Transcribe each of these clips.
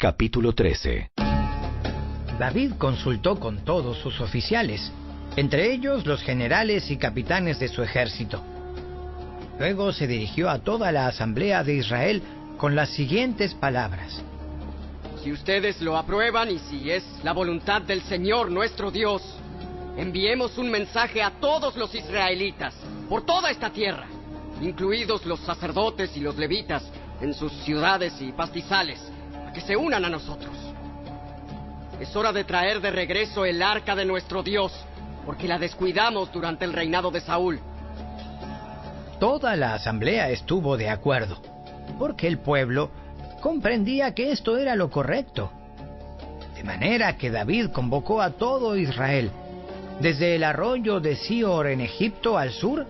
Capítulo 13. David consultó con todos sus oficiales, entre ellos los generales y capitanes de su ejército. Luego se dirigió a toda la asamblea de Israel con las siguientes palabras: Si ustedes lo aprueban y si es la voluntad del Señor nuestro Dios, enviemos un mensaje a todos los israelitas por toda esta tierra, incluidos los sacerdotes y los levitas en sus ciudades y pastizales, a que se unan a nosotros. Es hora de traer de regreso el arca de nuestro Dios, porque la descuidamos durante el reinado de Saúl. Toda la asamblea estuvo de acuerdo, porque el pueblo comprendía que esto era lo correcto. De manera que David convocó a todo Israel, desde el arroyo de Sior en Egipto al sur,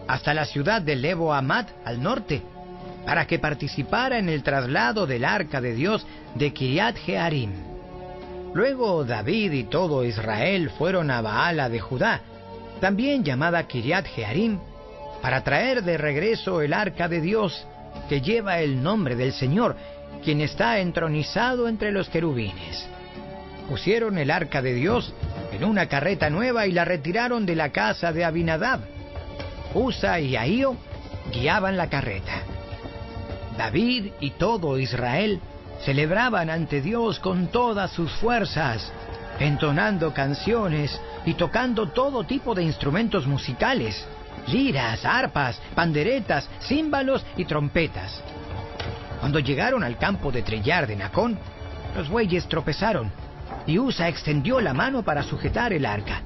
hasta la ciudad de Lebo Hamat al norte, para que participara en el traslado del arca de Dios de Kiriat Jearim. Luego David y todo Israel fueron a Baala de Judá, también llamada Kiriat Jearim, para traer de regreso el arca de Dios, que lleva el nombre del Señor, quien está entronizado entre los querubines. Pusieron el arca de Dios en una carreta nueva y la retiraron de la casa de Abinadab. Usa y Ahío guiaban la carreta. David y todo Israel celebraban ante Dios con todas sus fuerzas, entonando canciones y tocando todo tipo de instrumentos musicales: liras, arpas, panderetas, címbalos y trompetas. Cuando llegaron al campo de trillar de Nacón, los bueyes tropezaron y Usa extendió la mano para sujetar el arca.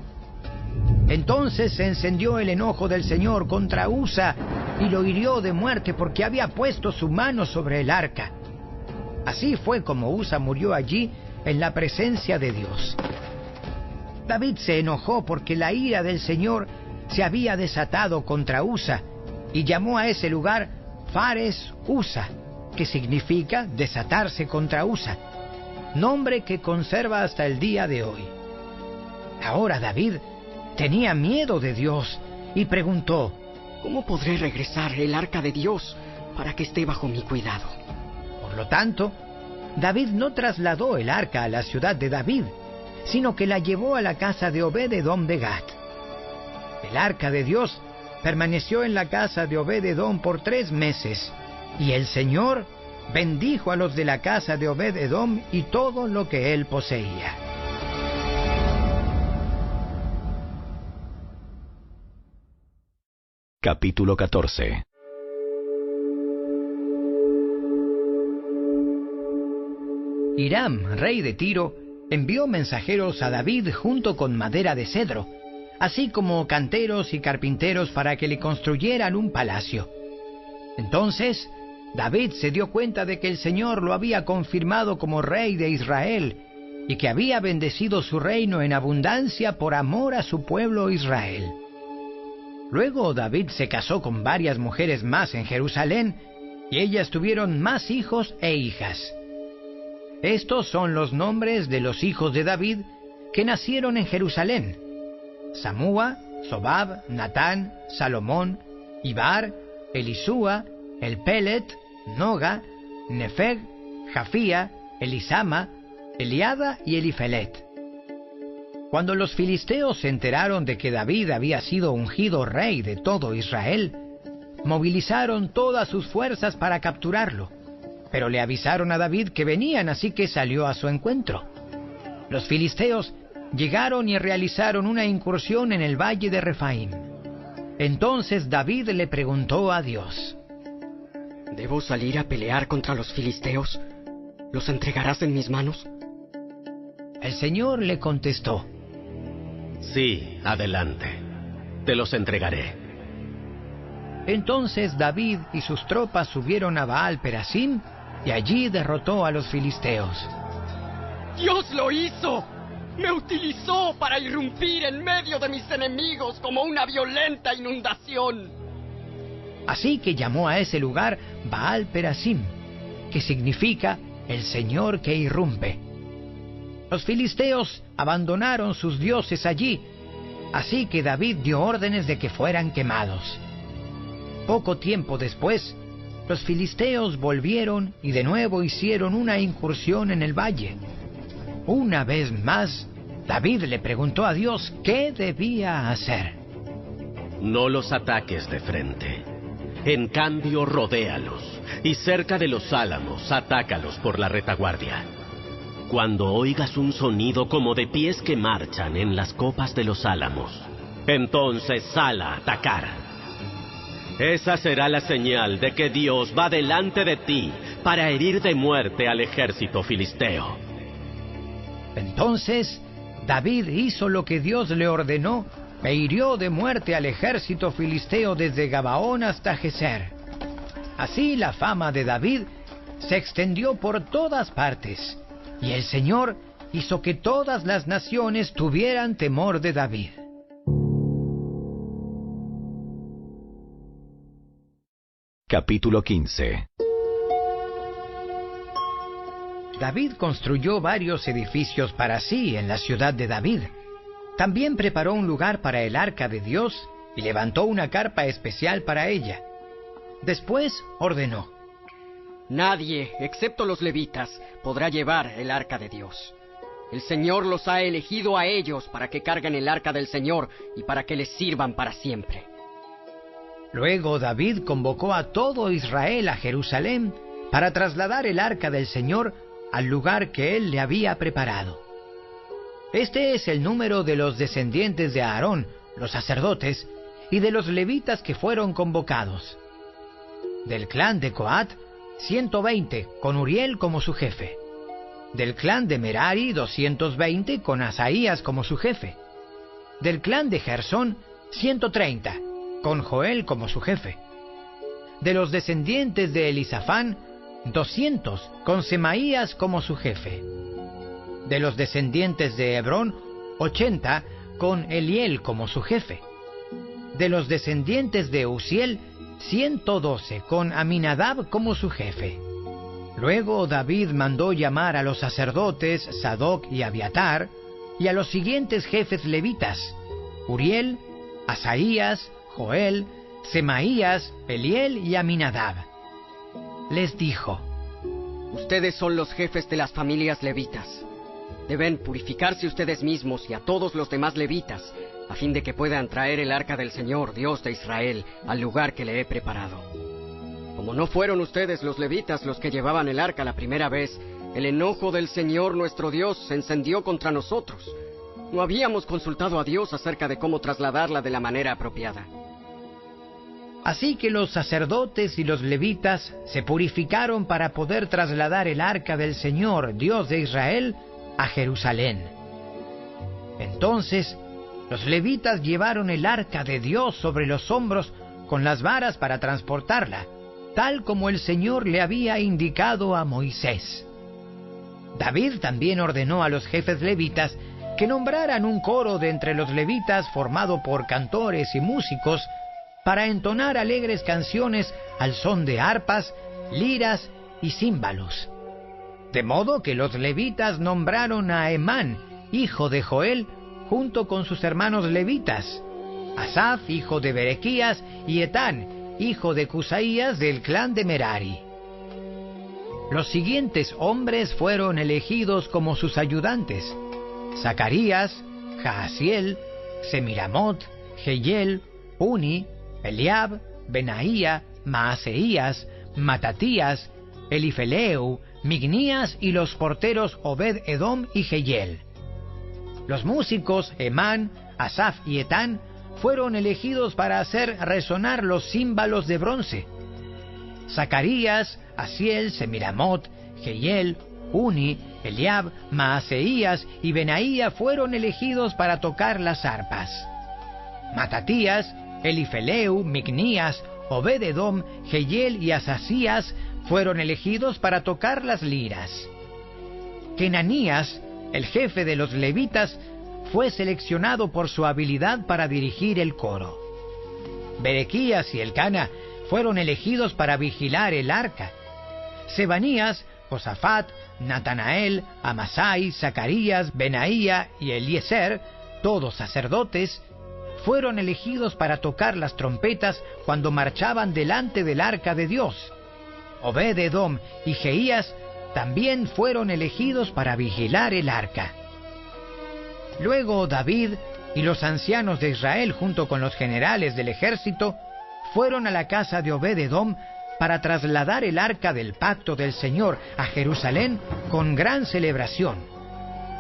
Entonces se encendió el enojo del Señor contra Usa y lo hirió de muerte porque había puesto su mano sobre el arca. Así fue como Usa murió allí en la presencia de Dios. David se enojó porque la ira del Señor se había desatado contra Usa y llamó a ese lugar Fares Usa, que significa desatarse contra Usa, nombre que conserva hasta el día de hoy. Ahora David tenía miedo de Dios y preguntó: ¿Cómo podré regresar el arca de Dios para que esté bajo mi cuidado? Por lo tanto, David no trasladó el arca a la ciudad de David, sino que la llevó a la casa de Obed-edom de Gat. El arca de Dios permaneció en la casa de Obed-edom por 3 meses, y el Señor bendijo a los de la casa de Obed-edom y todo lo que él poseía. Capítulo 14. Hiram, rey de Tiro, envió mensajeros a David junto con madera de cedro, así como canteros y carpinteros para que le construyeran un palacio. Entonces David se dio cuenta de que el Señor lo había confirmado como rey de Israel y que había bendecido su reino en abundancia por amor a su pueblo Israel. Luego David se casó con varias mujeres más en Jerusalén, y ellas tuvieron más hijos e hijas. Estos son los nombres de los hijos de David que nacieron en Jerusalén: Samúa, Sobab, Natán, Salomón, Ibar, Elisúa, Elpelet, Noga, Nefeg, Jafía, Elisama, Eliada y Elifelet. Cuando los filisteos se enteraron de que David había sido ungido rey de todo Israel, movilizaron todas sus fuerzas para capturarlo, pero le avisaron a David que venían, así que salió a su encuentro. Los filisteos llegaron y realizaron una incursión en el valle de Refaim. Entonces David le preguntó a Dios: ¿Debo salir a pelear contra los filisteos? ¿Los entregarás en mis manos? El Señor le contestó: Sí, adelante. Te los entregaré. Entonces David y sus tropas subieron a Baal Perasim y allí derrotó a los filisteos. ¡Dios lo hizo! Me utilizó para irrumpir en medio de mis enemigos como una violenta inundación. Así que llamó a ese lugar Baal Perasim, que significa el Señor que irrumpe. Los filisteos abandonaron sus dioses allí, así que David dio órdenes de que fueran quemados. Poco tiempo después, los filisteos volvieron y de nuevo hicieron una incursión en el valle. Una vez más, David le preguntó a Dios qué debía hacer. No los ataques de frente. En cambio, rodéalos, y cerca de los álamos, atácalos por la retaguardia. Cuando oigas un sonido como de pies que marchan en las copas de los álamos, entonces sal a atacar. Esa será la señal de que Dios va delante de ti para herir de muerte al ejército filisteo. Entonces David hizo lo que Dios le ordenó e hirió de muerte al ejército filisteo desde Gabaón hasta Geser. Así la fama de David se extendió por todas partes, y el Señor hizo que todas las naciones tuvieran temor de David. Capítulo 15. David construyó varios edificios para sí en la ciudad de David. También preparó un lugar para el arca de Dios y levantó una carpa especial para ella. Después ordenó: Nadie, excepto los levitas, podrá llevar el arca de Dios. El Señor los ha elegido a ellos para que carguen el arca del Señor y para que les sirvan para siempre. Luego David convocó a todo Israel a Jerusalén para trasladar el arca del Señor al lugar que él le había preparado. Este es el número de los descendientes de Aarón, los sacerdotes, y de los levitas que fueron convocados. Del clan de Coat, 120, con Uriel como su jefe. Del clan de Merari, 220, con Asaías como su jefe. Del clan de Gersón, 130, con Joel como su jefe. De los descendientes de Elisafán, 200, con Semaías como su jefe. De los descendientes de Hebrón, 80, con Eliel como su jefe. De los descendientes de Uziel, 112, con Aminadab como su jefe. Luego David mandó llamar a los sacerdotes Sadoc y Abiatar, y a los siguientes jefes levitas: Uriel, Asaías, Joel, Semaías, Eliel y Aminadab. Les dijo: Ustedes son los jefes de las familias levitas. Deben purificarse ustedes mismos y a todos los demás levitas, a fin de que puedan traer el arca del Señor, Dios de Israel, al lugar que le he preparado. Como no fueron ustedes los levitas los que llevaban el arca la primera vez, el enojo del Señor nuestro Dios se encendió contra nosotros. No habíamos consultado a Dios acerca de cómo trasladarla de la manera apropiada. Así que los sacerdotes y los levitas se purificaron para poder trasladar el arca del Señor, Dios de Israel, a Jerusalén. Entonces, los levitas llevaron el arca de Dios sobre los hombros con las varas para transportarla, tal como el Señor le había indicado a Moisés. David también ordenó a los jefes levitas que nombraran un coro de entre los levitas formado por cantores y músicos para entonar alegres canciones al son de arpas, liras y címbalos. De modo que los levitas nombraron a Emán, hijo de Joel, junto con sus hermanos levitas, Asaf, hijo de Berequías, y Etán, hijo de Cusaías, del clan de Merari. Los siguientes hombres fueron elegidos como sus ayudantes: Zacarías, Jaasiel, Semiramot, Jehiel, Uni, Eliab, Benaía, Maaseías, Matatías, Elifeleu, Mignías y los porteros Obed-Edom y Jehiel. Los músicos Emán, Asaf y Etán fueron elegidos para hacer resonar los címbalos de bronce. Zacarías, Asiel, Semiramot, Jehiel, Uni, Eliab, Maaseías y Benaía fueron elegidos para tocar las arpas. Matatías, Elifeleu, Mignías, Obed-Edom, Jehiel y Asasías fueron elegidos para tocar las liras. Kenanías, el jefe de los levitas, fue seleccionado por su habilidad para dirigir el coro. Berequías y Elcana fueron elegidos para vigilar el arca. Sebanías, Josafat, Natanael, Amasai, Zacarías, Benaía y Eliezer, todos sacerdotes, fueron elegidos para tocar las trompetas cuando marchaban delante del arca de Dios. Obed-edom y Jeías también fueron elegidos para vigilar el arca. Luego David y los ancianos de Israel, junto con los generales del ejército, fueron a la casa de Obed-edom para trasladar el arca del pacto del Señor a Jerusalén con gran celebración.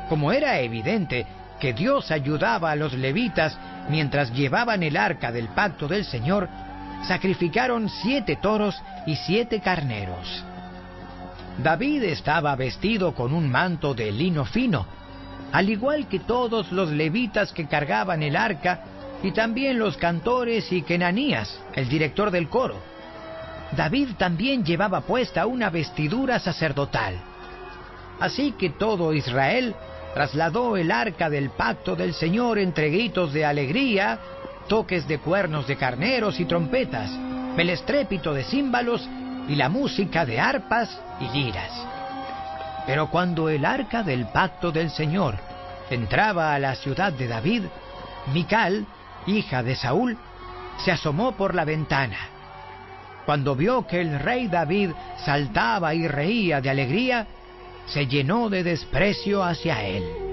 Como era evidente que Dios ayudaba a los levitas mientras llevaban el arca del pacto del Señor, sacrificaron 7 toros y 7 carneros. David estaba vestido con un manto de lino fino, al igual que todos los levitas que cargaban el arca, y también los cantores y Kenanías, el director del coro. David también llevaba puesta una vestidura sacerdotal. Así que todo Israel trasladó el arca del pacto del Señor entre gritos de alegría, toques de cuernos de carneros y trompetas, el estrépito de címbalos y la música de arpas y liras. Pero cuando el arca del pacto del Señor entraba a la ciudad de David, Mical, hija de Saúl, se asomó por la ventana. Cuando vio que el rey David saltaba y reía de alegría, se llenó de desprecio hacia él.